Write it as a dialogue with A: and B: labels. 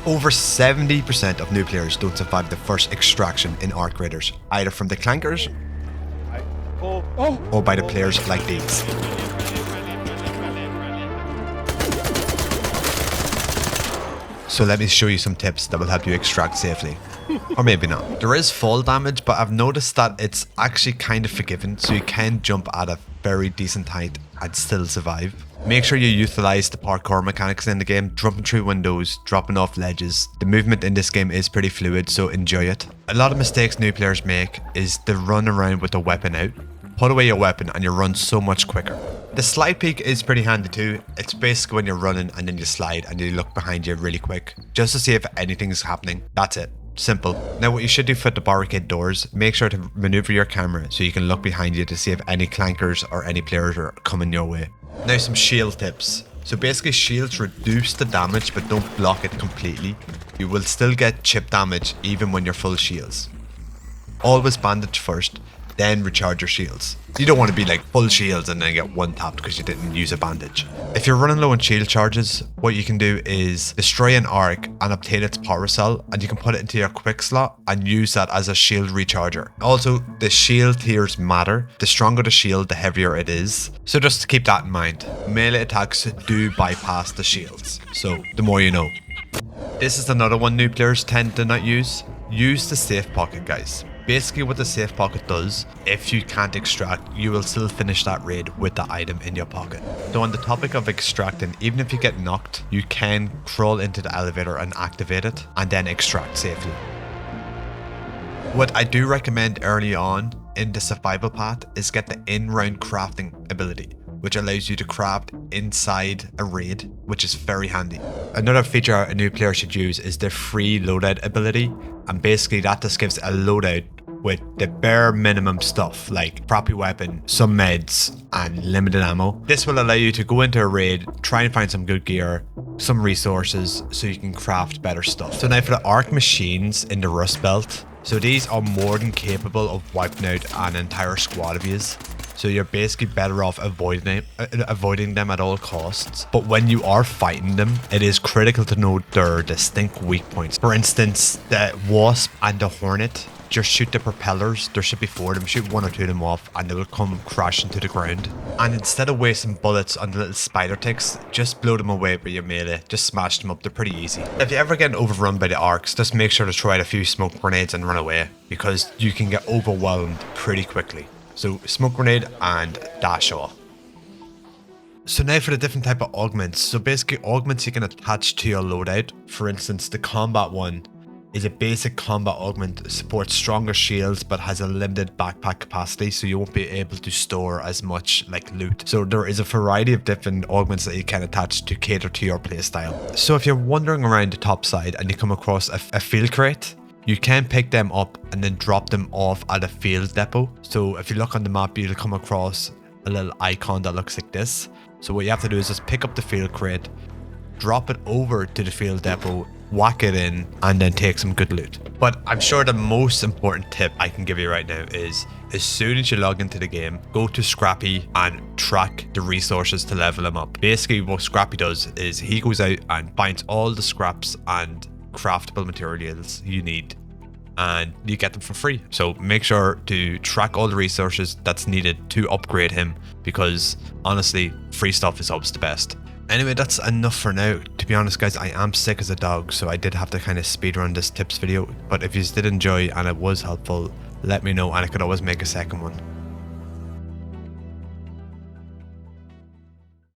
A: Over 70% of new players don't survive the first extraction in Ark Raiders, either from the clankers or by the players like these. So let me show you some tips that will help you extract safely. Or maybe not. There is fall damage, but I've noticed that it's actually kind of forgiving, so you can jump at a very decent height and still survive. Make sure you utilize the parkour mechanics in the game, jumping through windows, dropping off ledges. The movement in this game is pretty fluid, so enjoy it. A lot of mistakes new players make is to run around with the weapon out. Put away your weapon and you run so much quicker. The slide peek is pretty handy too. It's basically when you're running and then you slide and you look behind you really quick, just to see if anything's happening. That's it. Simple. Now what you should do for the barricade doors, make sure to maneuver your camera so you can look behind you to see if any clankers or any players are coming your way. Now some shield tips. So basically shields reduce the damage but don't block it completely. You will still get chip damage even when you're full shields. Always bandage first, then recharge your shields. You don't want to be like full shields and then get one tapped because you didn't use a bandage. If you're running low on shield charges, what you can do is destroy an arc and obtain its power cell, and you can put it into your quick slot and use that as a shield recharger. Also, the shield tiers matter. The stronger the shield, the heavier it is. So just to keep that in mind, melee attacks do bypass the shields. So the more you know. This is another one new players tend to not use. Use the safe pocket, guys. Basically what the safe pocket does, if you can't extract, you will still finish that raid with the item in your pocket. So on the topic of extracting, even if you get knocked, you can crawl into the elevator and activate it and then extract safely. What I do recommend early on in the survival path is get the in-round crafting ability, which allows you to craft inside a raid, which is very handy. Another feature a new player should use is the free loadout ability, and basically that just gives a loadout with the bare minimum stuff like crappy weapon, some meds, and limited ammo. This will allow you to go into a raid, try and find some good gear, some resources, so you can craft better stuff. So now for the Ark machines in the Rust Belt, so these are more than capable of wiping out an entire squad of yous. So you're basically better off avoiding them at all costs. But when you are fighting them, it is critical to know their distinct weak points. For instance, the Wasp and the Hornet, just shoot the propellers. There should be 4 of them. Shoot 1 or 2 of them off and they will come crashing to the ground. And instead of wasting bullets on the little spider ticks, just blow them away with your melee. Just smash them up. They're pretty easy. If you ever get overrun by the arcs, just make sure to try out a few smoke grenades and run away, because you can get overwhelmed pretty quickly. So smoke grenade and dash off. So now for the different type of augments. So basically augments you can attach to your loadout. For instance, the combat one is a basic combat augment, supports stronger shields but has a limited backpack capacity, so you won't be able to store as much like loot. So there is a variety of different augments that you can attach to cater to your playstyle. So if you're wandering around the top side and you come across a field crate, you can pick them up and then drop them off at a field depot. So if you look on the map, you'll come across a little icon that looks like this. So what you have to do is just pick up the field crate, drop it over to the field depot, whack it in, and then take some good loot. But I'm sure the most important tip I can give you right now is, as soon as you log into the game, go to Scrappy and track the resources to level them up. Basically what Scrappy does is he goes out and finds all the scraps and craftable materials you need, and you get them for free. So make sure to track all the resources that's needed to upgrade him, because honestly, free stuff is always the best. Anyway, that's enough for now. To be honest guys, I am sick as a dog, so I did have to kind of speed run this tips video, but if you did enjoy and it was helpful, let me know and I could always make a second one.